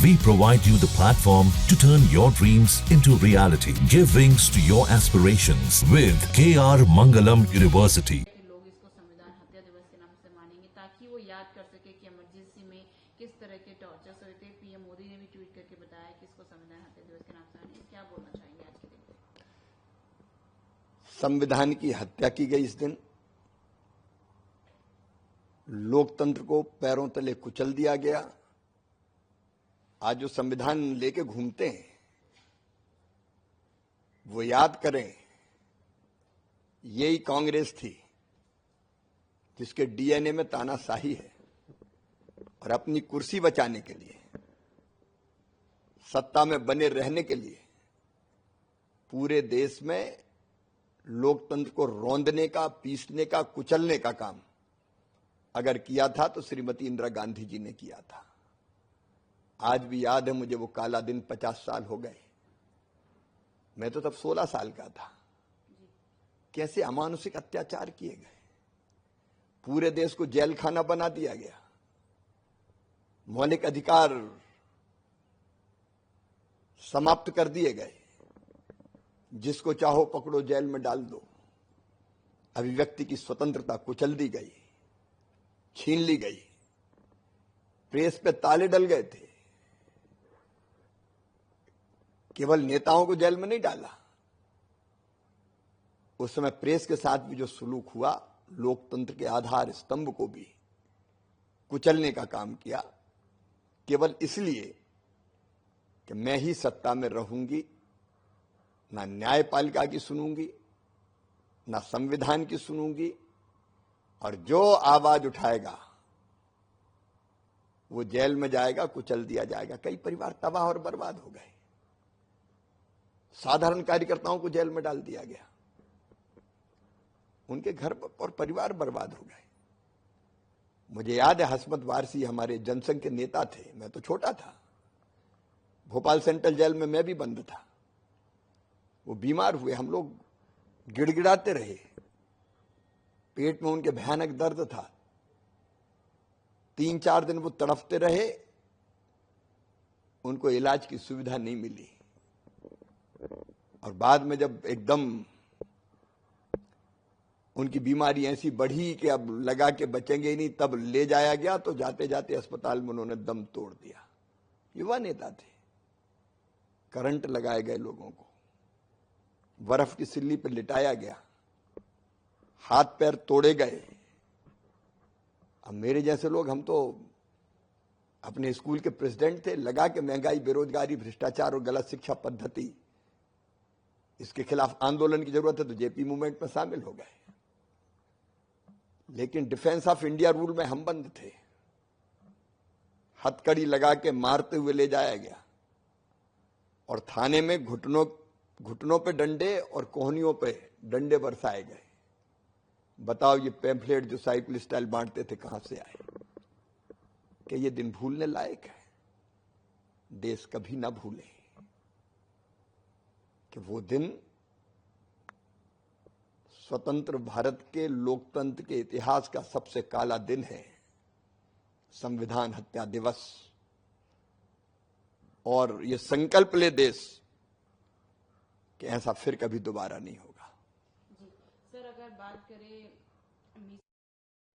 We provide you the platform to turn your dreams into reality. Give wings to your aspirations with KR Mangalam University. लोग इसको संविधान हत्या दिवस के नाम से मानेंगे ताकि वो याद कर सके कि इमरजेंसी में किस तरह के टॉर्चर्स हुए थे। पीएम मोदी ने भी ट्वीट करके बताया कि इसको संविधान हत्या दिवस के नाम से मानेंगे। क्या बोलना चाहेंगे आज के दिन पे? संविधान की हत्या की गई इस दिन, लोकतंत्र को पैरों तले कुचल दिया गया। आज जो संविधान लेके घूमते हैं वो याद करें, यही कांग्रेस थी जिसके डीएनए में तानाशाही है और अपनी कुर्सी बचाने के लिए, सत्ता में बने रहने के लिए पूरे देश में लोकतंत्र को रौंदने का, पीसने का, कुचलने का काम अगर किया था तो श्रीमती इंदिरा गांधी जी ने किया था। आज भी याद है मुझे वो काला दिन, 50 साल हो गए। मैं तो तब 16 साल का था। कैसे अमानुषिक अत्याचार किए गए, पूरे देश को जेल खाना बना दिया गया, मौलिक अधिकार समाप्त कर दिए गए, जिसको चाहो पकड़ो जेल में डाल दो, अभिव्यक्ति की स्वतंत्रता कुचल दी गई, छीन ली गई, प्रेस पे ताले डल गए थे। केवल नेताओं को जेल में नहीं डाला, उस समय प्रेस के साथ भी जो सुलूक हुआ, लोकतंत्र के आधार स्तंभ को भी कुचलने का काम किया, केवल इसलिए कि मैं ही सत्ता में रहूंगी, ना न्यायपालिका की सुनूंगी, ना संविधान की सुनूंगी, और जो आवाज उठाएगा वो जेल में जाएगा, कुचल दिया जाएगा। कई परिवार तबाह और बर्बाद हो गए, साधारण कार्यकर्ताओं को जेल में डाल दिया गया, उनके घर और परिवार बर्बाद हो गए। मुझे याद है हसमत वारसी हमारे जनसंघ के नेता थे, मैं तो छोटा था, भोपाल सेंट्रल जेल में मैं भी बंद था। वो बीमार हुए, हम लोग गिड़गिड़ाते रहे, पेट में उनके भयानक दर्द था, 3-4 दिन वो तड़पते रहे, उनको इलाज की सुविधा नहीं मिली, और बाद में जब एकदम उनकी बीमारी ऐसी बढ़ी कि अब लगा के बचेंगे ही नहीं, तब ले जाया गया, तो जाते जाते अस्पताल में उन्होंने दम तोड़ दिया। युवा नेता थे, करंट लगाए गए लोगों को, बर्फ की सिल्ली पर लिटाया गया, हाथ पैर तोड़े गए। अब मेरे जैसे लोग, हम तो अपने स्कूल के प्रेसिडेंट थे, लगा के महंगाई, बेरोजगारी, भ्रष्टाचार और गलत शिक्षा पद्धति, इसके खिलाफ आंदोलन की जरूरत है, तो जेपी मूवमेंट में शामिल हो गए। लेकिन डिफेंस ऑफ इंडिया रूल में हम बंद थे, हथकड़ी लगा के मारते हुए ले जाया गया, और थाने में घुटनों पे डंडे और कोहनियों पे डंडे बरसाए गए। बताओ ये पैम्फलेट जो साइकिल स्टाइल बांटते थे कहां से आए? कि ये दिन भूलने लायक है? देश कभी ना भूले कि वो दिन स्वतंत्र भारत के लोकतंत्र के इतिहास का सबसे काला दिन है, संविधान हत्या दिवस। और ये संकल्प ले देश कि ऐसा फिर कभी दोबारा नहीं होगा। जी सर, अगर बात करें,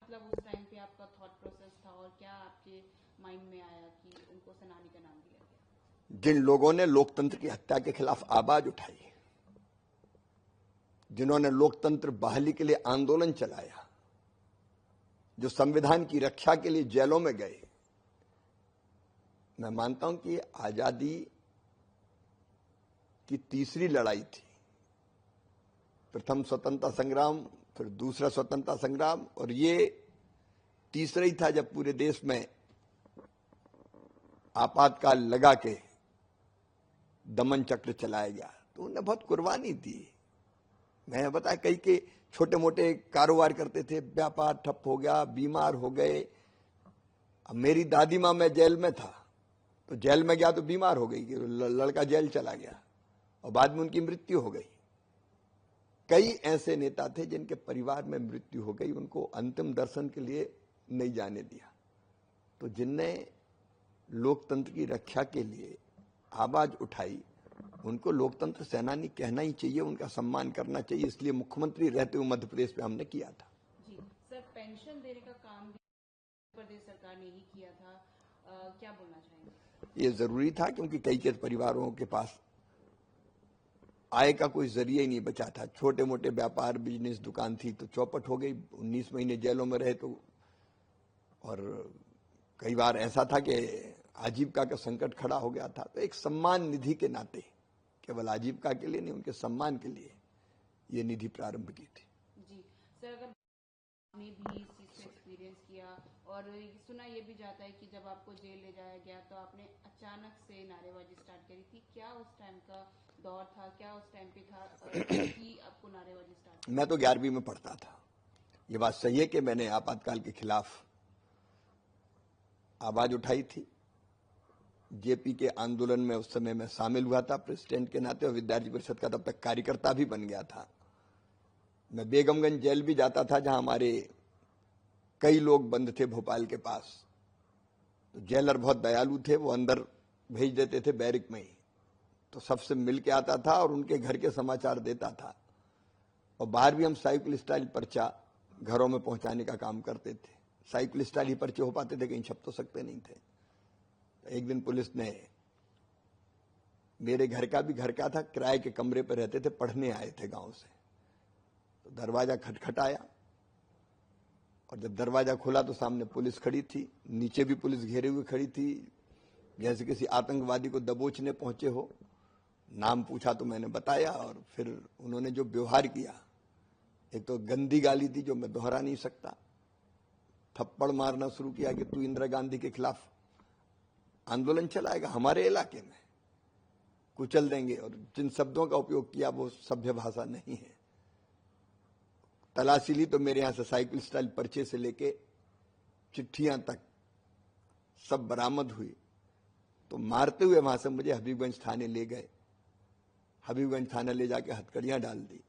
मतलब उस टाइम पे आपका थॉट प्रोसेस था और क्या आपके माइंड में आया कि उनको सेनानी का नाम दिया गया? जिन लोगों ने लोकतंत्र की हत्या के खिलाफ आवाज उठाई, जिन्होंने लोकतंत्र बहाली के लिए आंदोलन चलाया, जो संविधान की रक्षा के लिए जेलों में गए, मैं मानता हूं कि आजादी की तीसरी लड़ाई थी। प्रथम स्वतंत्रता संग्राम, फिर दूसरा स्वतंत्रता संग्राम, और ये तीसरा ही था जब पूरे देश में आपातकाल लगा के दमन चक्र चलाया गया। तो उन्होंने बहुत कुर्बानी दी। मैं बताया, कई के छोटे मोटे कारोबार करते थे, व्यापार ठप हो गया, बीमार हो गए। अब मेरी दादी माँ, मैं जेल में था, तो जेल में गया तो बीमार हो गई, लड़का जेल चला गया और बाद में उनकी मृत्यु हो गई। कई ऐसे नेता थे जिनके परिवार में मृत्यु हो गई, उनको अंतिम दर्शन के लिए नहीं जाने दिया। तो जिनने लोकतंत्र की रक्षा के लिए आवाज उठाई, उनको लोकतंत्र सेनानी कहना ही चाहिए, उनका सम्मान करना चाहिए। इसलिए मुख्यमंत्री रहते हुए मध्य प्रदेश में हमने किया था। जी सर, पेंशन देने का काम भी प्रदेश सरकार ने ही किया था, क्या बोलना चाहेंगे? ये जरूरी था क्योंकि कई परिवारों के पास आय का कोई जरिया ही नहीं बचा था। छोटे मोटे व्यापार, बिजनेस, दुकान थी तो चौपट हो गई, 19 महीने जेलों में रहे। तो और कई बार ऐसा था कि आजीविका का संकट खड़ा हो गया था। तो एक सम्मान निधि के नाते, केवल आजीविका के लिए नहीं, उनके सम्मान के लिए ये निधि प्रारंभ की थी। जी सर, अगर आपने भी इस चीज को एक्सपीरियंस किया और सुना ये भी जाता है कि जब आपको जेल ले जाया गया तो आपने अचानक से नारेबाजी स्टार्ट करी थी, क्या उस टाइम का दौर था, क्या उस टाइम पे था कि आपको नारेबाजी स्टार्ट? मैं तो 11वीं में पढ़ता था। ये बात सही है कि मैंने आपातकाल के खिलाफ आवाज उठाई थी। जेपी के आंदोलन में उस समय मैं शामिल हुआ था प्रेसिडेंट के नाते, और विद्यार्थी परिषद का तब तक कार्यकर्ता भी बन गया था। मैं बेगमगंज जेल भी जाता था जहां हमारे कई लोग बंद थे भोपाल के पास। तो जेलर बहुत दयालु थे, वो अंदर भेज देते थे बैरिक में ही। तो सबसे मिल के आता था और उनके घर के समाचार देता था। और बाहर भी हम साइकिल स्टाइल पर्चा घरों में पहुंचाने का काम करते थे। साइकिल स्टाइल ही पर्चे हो पाते थे, कहीं छप तो सकते नहीं थे। एक दिन पुलिस ने, मेरे घर का भी घर का था, किराए के कमरे पर रहते थे, पढ़ने आए थे गांव से। तो दरवाजा खटखटाया और जब दरवाजा खुला तो सामने पुलिस खड़ी थी, नीचे भी पुलिस घेरे हुए खड़ी थी, जैसे किसी आतंकवादी को दबोचने पहुंचे हो। नाम पूछा तो मैंने बताया और फिर उन्होंने जो व्यवहार किया, एक तो गंदी गाली दी जो मैं दोहरा नहीं सकता, थप्पड़ मारना शुरू किया कि तू इंदिरा गांधी के खिलाफ आंदोलन चलाएगा हमारे इलाके में, कुचल देंगे। और जिन शब्दों का उपयोग किया वो सभ्य भाषा नहीं है। तलाशी ली तो मेरे यहां से साइकिल स्टाइल पर्चे से लेके चिट्ठियां तक सब बरामद हुई। तो मारते हुए वहां से मुझे हबीबगंज थाने ले गए। हबीबगंज थाने ले जाके हथकड़ियां डाल दी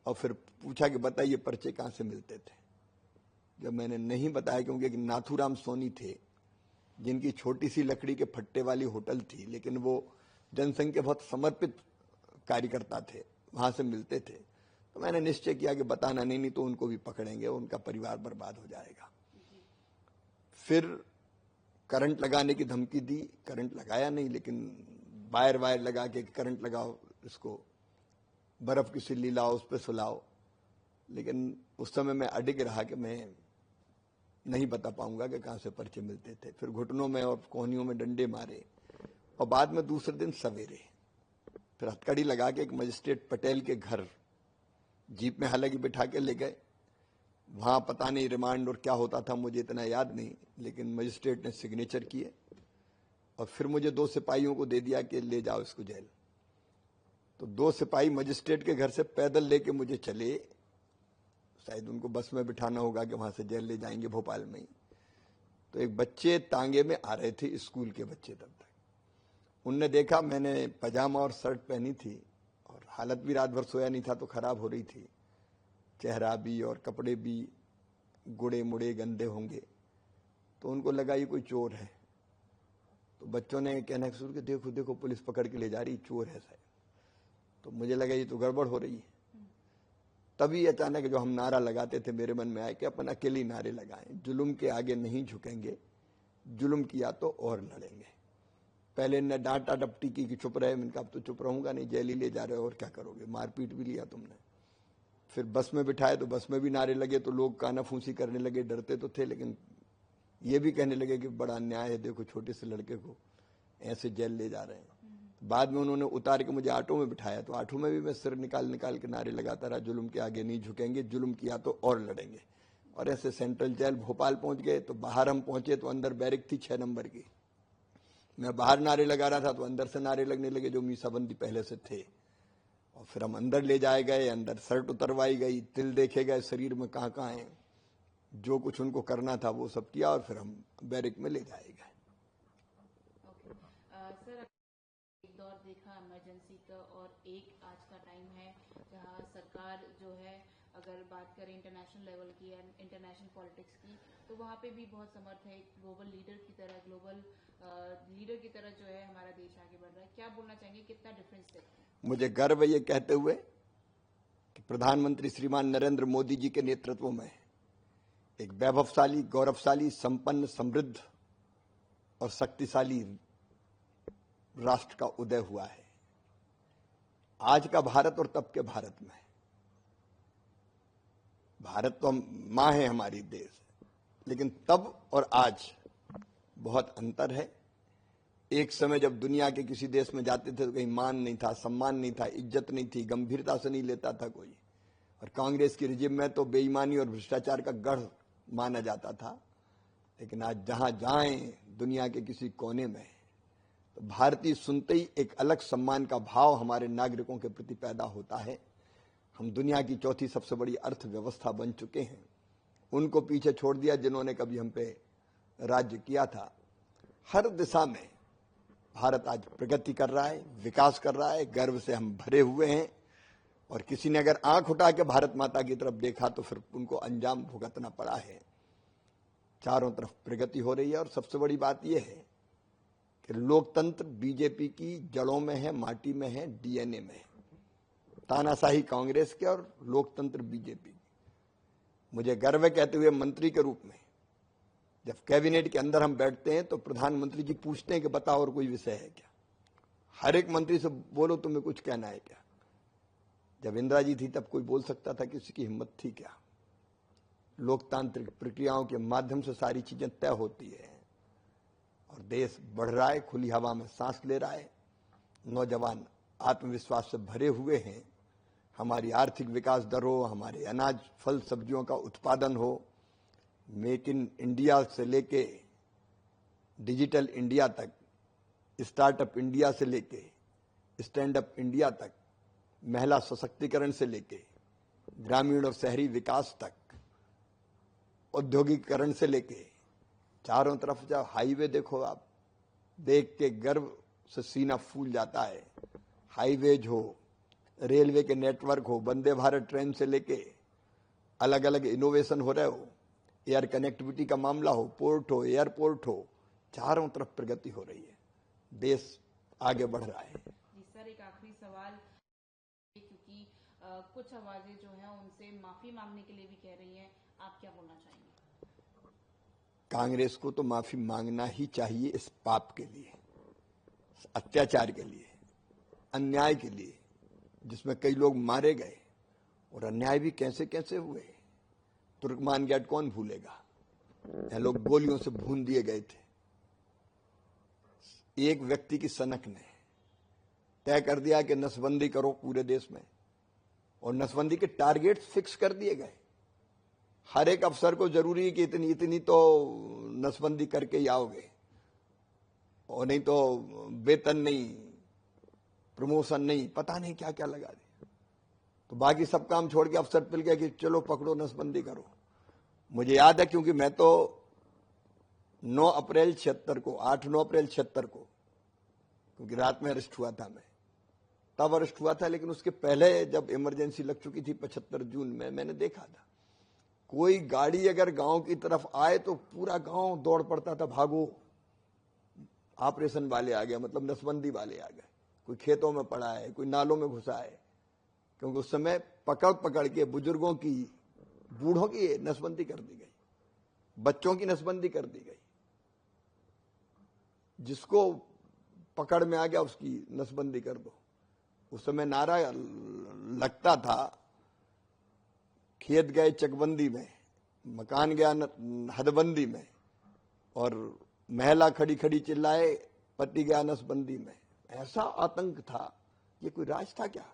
और फिर पूछा कि बताइए पर्चे कहां से मिलते थे। जब मैंने नहीं बताया, क्योंकि एक नाथूराम सोनी थे जिनकी छोटी सी लकड़ी के फट्टे वाली होटल थी, लेकिन वो जनसंघ के बहुत समर्पित कार्यकर्ता थे, वहां से मिलते थे। तो मैंने निश्चय किया कि बताना नहीं तो उनको भी पकड़ेंगे, उनका परिवार बर्बाद हो जाएगा। फिर करंट लगाने की धमकी दी, करंट लगाया नहीं, लेकिन वायर लगा के करंट लगाओ, इसको बर्फ की सिल्ली लाओ, उस पर सुलाओ। लेकिन उस समय मैं अडिग रहा कि मैं नहीं बता पाऊंगा कि कहां से पर्चे मिलते थे। फिर घुटनों में और कोहनियों में डंडे मारे और बाद में दूसरे दिन सवेरे फिर हथकड़ी लगा के एक मजिस्ट्रेट पटेल के घर जीप में हालांकि बिठा के ले गए। वहां पता नहीं रिमांड और क्या होता था, मुझे इतना याद नहीं, लेकिन मजिस्ट्रेट ने सिग्नेचर किए और फिर मुझे 2 सिपाहियों को दे दिया कि ले जाओ इसको जेल। तो 2 सिपाही मजिस्ट्रेट के घर से पैदल लेके मुझे चले, शायद उनको बस में बिठाना होगा कि वहां से जेल ले जाएंगे भोपाल में ही। तो एक बच्चे तांगे में आ रहे थे, स्कूल के बच्चे तब तक। उनने देखा मैंने पजामा और शर्ट पहनी थी और हालत भी रात भर सोया नहीं था तो खराब हो रही थी, चेहरा भी और कपड़े भी गुड़े मुड़े गंदे होंगे। तो उनको लगा ये कोई चोर है। तो बच्चों ने कहना शुरू किया, देखो देखो पुलिस पकड़ के ले जा रही, चोर है शायद। तो मुझे लगा ये तो गड़बड़ हो रही है। तभी अचानक जो हम नारा लगाते थे मेरे मन में आया कि अपन अकेले नारे लगाएं, जुल्म के आगे नहीं झुकेंगे, जुल्म किया तो और लड़ेंगे। पहले ने डांटा डपटी की कि चुप रहे, मैंने कहा अब तो चुप रहूंगा नहीं, जेल ही ले जा रहे हो और क्या करोगे, मारपीट भी लिया तुमने। फिर बस में बिठाए तो बस में भी नारे लगे, तो लोग कानाफूसी करने लगे, डरते तो थे लेकिन ये भी कहने लगे कि बड़ा अन्याय है, देखो छोटे से लड़के को ऐसे जेल ले जा रहे हैं। बाद में उन्होंने उतार के मुझे ऑटो में बिठाया, तो ऑटो में भी मैं सिर निकाल के नारे लगाता रहा, जुल्म के आगे नहीं झुकेंगे, जुल्म किया तो और लड़ेंगे। और ऐसे सेंट्रल जेल भोपाल पहुंच गए। तो बाहर हम पहुंचे तो अंदर बैरिक थी 6 नंबर की। मैं बाहर नारे लगा रहा था तो अंदर से नारे लगने लगे जो मीसाबंदी पहले से थे। और फिर हम अंदर ले जाए गए, अंदर शर्ट उतरवाई गई, तिल देखे गए शरीर में कहाँ कहाँ है, जो कुछ उनको करना था वो सब किया और फिर हम बैरिक में ले जाए गए। सर, एक दौर देखा इमरजेंसी का और एक आज का टाइम है जहां सरकार जो है अगर बात करें इंटरनेशनल लेवल की या इंटरनेशनल पॉलिटिक्स की, तो वहाँ पे भी बहुत समर्थ है, ग्लोबल लीडर की तरह जो है हमारा देश आगे बढ़ रहा है। क्या बोलना चाहेंगे, कितना डिफरेंस देखते हैं? मुझे गर्व है ये कहते हुए कि प्रधानमंत्री श्रीमान नरेंद्र मोदी जी के नेतृत्व में एक वैभवशाली, गौरवशाली, संपन्न, समृद्ध और शक्तिशाली राष्ट्र का उदय हुआ है। आज का भारत और तब के भारत में, भारत तो मां है हमारी देश, लेकिन तब और आज बहुत अंतर है। एक समय जब दुनिया के किसी देश में जाते थे तो कहीं मान नहीं था, सम्मान नहीं था, इज्जत नहीं थी, गंभीरता से नहीं लेता था कोई। और कांग्रेस की रिजिम में तो बेईमानी और भ्रष्टाचार का गढ़ माना जाता था। लेकिन आज जहां जाएं दुनिया के किसी कोने में, तो भारतीय सुनते ही एक अलग सम्मान का भाव हमारे नागरिकों के प्रति पैदा होता है। हम दुनिया की चौथी सबसे बड़ी अर्थव्यवस्था बन चुके हैं। उनको पीछे छोड़ दिया जिन्होंने कभी हम पे राज्य किया था। हर दिशा में भारत आज प्रगति कर रहा है, विकास कर रहा है, गर्व से हम भरे हुए हैं। और किसी ने अगर आंख उठा के भारत माता की तरफ देखा तो फिर उनको अंजाम भुगतना पड़ा है। चारों तरफ प्रगति हो रही है और सबसे बड़ी बात यह है कि लोकतंत्र बीजेपी की जड़ों में है, माटी में है, डीएनए में है। तानाशाही कांग्रेस के और लोकतंत्र बीजेपी। मुझे गर्व है कहते हुए मंत्री के रूप में, जब कैबिनेट के अंदर हम बैठते हैं तो प्रधानमंत्री जी पूछते हैं कि बताओ और कोई विषय है क्या। हर एक मंत्री से बोलो तुम्हें कुछ कहना है क्या। जब इंदिरा जी थी तब कोई बोल सकता था, किसी की हिम्मत थी क्या। लोकतांत्रिक प्रक्रियाओं के माध्यम से सारी चीजें तय होती है और देश बढ़ रहा है, खुली हवा में सांस ले रहा है। नौजवान आत्मविश्वास से भरे हुए हैं। हमारी आर्थिक विकास दर हो, हमारे अनाज फल सब्जियों का उत्पादन हो, मेक इन इंडिया से लेके डिजिटल इंडिया तक, स्टार्टअप इंडिया से लेके स्टैंड अप इंडिया तक, महिला सशक्तिकरण से लेके ग्रामीण और शहरी विकास तक, औद्योगिकरण से लेके चारों तरफ जब हाईवे देखो आप, देख के गर्व से सीना फूल जाता है। हाईवेज हो, रेलवे के नेटवर्क हो, वंदे भारत ट्रेन से लेके अलग अलग इनोवेशन हो रहे हो, एयर कनेक्टिविटी का मामला हो, पोर्ट हो, एयरपोर्ट हो, चारों तरफ प्रगति हो रही है। देश आगे बढ़ रहा है। जी सर, एक आखिरी सवाल, क्योंकि कुछ आवाजें जो हैं उनसे माफी मांगने के लिए भी कह रही हैं, आप क्या बोलना चाहेंगे? कांग्रेस को तो माफी मांगना ही चाहिए इस पाप के लिए, अत्याचार के लिए, अन्याय के लिए, जिसमें कई लोग मारे गए। और अन्याय भी कैसे कैसे हुए। तुर्कमान गेट कौन भूलेगा, यहाँ लोग गोलियों से भून दिए गए थे। एक व्यक्ति की सनक ने तय कर दिया कि नसबंदी करो पूरे देश में, और नसबंदी के टारगेट फिक्स कर दिए गए। हर एक अफसर को जरूरी है कि इतनी इतनी तो नसबंदी करके ही आओगे, और नहीं तो वेतन नहीं, प्रमोशन नहीं, पता नहीं क्या क्या लगा दिया। तो बाकी सब काम छोड़ के अफसर मिल गया कि चलो पकड़ो, नसबंदी करो। मुझे याद है क्योंकि मैं तो 9 अप्रैल 76 को, 8-9 अप्रैल 76 को, क्योंकि रात में अरेस्ट हुआ था मैं, तब अरेस्ट हुआ था। लेकिन उसके पहले जब इमरजेंसी लग चुकी थी 75 जून में, मैंने देखा था कोई गाड़ी अगर गांव की तरफ आए तो पूरा गांव दौड़ पड़ता था, भागो, ऑपरेशन वाले आ गए, मतलब नसबंदी वाले आ गए। कोई खेतों में पड़ा है, कोई नालों में घुसा है, क्योंकि उस समय पकड़ पकड़ के बुजुर्गों की, बूढ़ों की नसबंदी कर दी गई, बच्चों की नसबंदी कर दी गई। जिसको पकड़ में आ गया उसकी नसबंदी कर दो। उस समय नारा लगता था, खेत गए चकबंदी में, मकान गया हदबंदी में, और महिला खड़ी खड़ी चिल्लाए पति गया नसबंदी में। ऐसा आतंक था। ये कोई राज था क्या?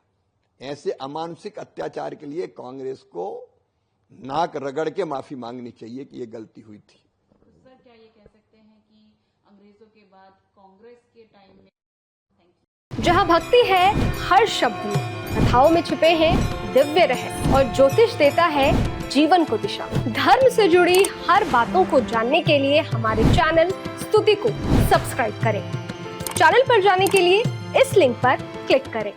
ऐसे अमानुषिक अत्याचार के लिए कांग्रेस को नाक रगड़ के माफी मांगनी चाहिए कि ये गलती हुई थी। सर, क्या ये कह सकते हैं कि अंग्रेजों के बाद कांग्रेस के टाइम में जहां भक्ति है हर शब्द में, कथाओं में छिपे हैं दिव्य रहस्य, और ज्योतिष देता है जीवन को दिशा। धर्म से जुड़ी हर बातों को जानने के लिए हमारे चैनल स्तुति को सब्सक्राइब करें। चैनल पर जाने के लिए इस लिंक पर क्लिक करें।